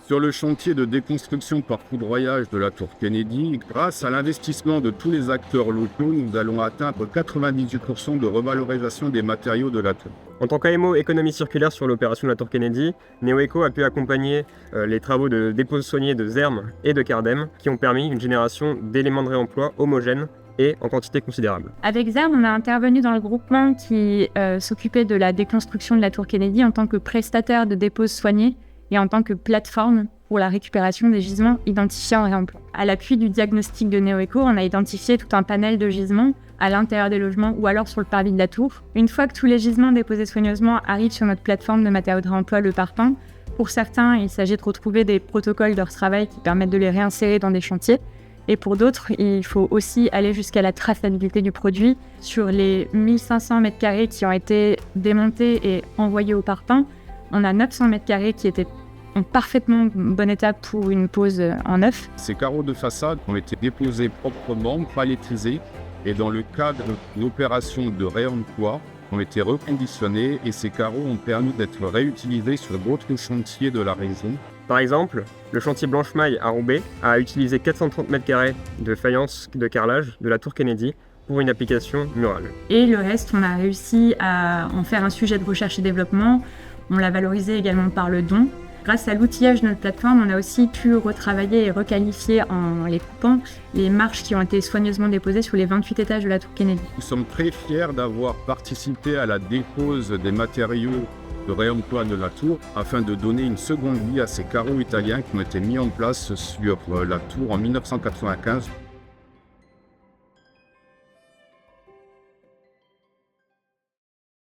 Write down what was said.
Sur le chantier de déconstruction par foudroyage de la tour Kennedy, grâce à l'investissement de tous les acteurs locaux, nous allons atteindre 98% de revalorisation des matériaux de la tour. En tant qu'AMO économie circulaire sur l'opération de la tour Kennedy, NeoEco a pu accompagner les travaux de dépose soignés de ZERM et de Cardem qui ont permis une génération d'éléments de réemploi homogènes et en quantité considérable. Avec ZERM, on a intervenu dans le groupement qui s'occupait de la déconstruction de la tour Kennedy en tant que prestataire de dépose soignés et en tant que plateforme pour la récupération des gisements identifiés en réemploi. À l'appui du diagnostic de NeoEco, on a identifié tout un panel de gisements à l'intérieur des logements ou alors sur le parvis de la tour. Une fois que tous les gisements déposés soigneusement arrivent sur notre plateforme de matériaux de réemploi, le parpaing, pour certains, il s'agit de retrouver des protocoles de travail qui permettent de les réinsérer dans des chantiers. Et pour d'autres, il faut aussi aller jusqu'à la traçabilité du produit. Sur les 1500 m² qui ont été démontés et envoyés au parpaing, on a 900 m² qui étaient en parfaitement bon état pour une pose en neuf. Ces carreaux de façade ont été déposés proprement, palettisés, et dans le cadre d'une opération de réemploi, ont été reconditionnés et ces carreaux ont permis d'être réutilisés sur d'autres chantiers de la région. Par exemple, le chantier Blanche-Maille à Roubaix a utilisé 430 m² de faïence de carrelage de la tour Kennedy pour une application murale. Et le reste, on a réussi à en faire un sujet de recherche et développement. On l'a valorisé également par le don. Grâce à l'outillage de notre plateforme, on a aussi pu retravailler et requalifier en les coupant les marches qui ont été soigneusement déposées sur les 28 étages de la tour Kennedy. Nous sommes très fiers d'avoir participé à la dépose des matériaux de réemploi de la tour afin de donner une seconde vie à ces carreaux italiens qui ont été mis en place sur la tour en 1995.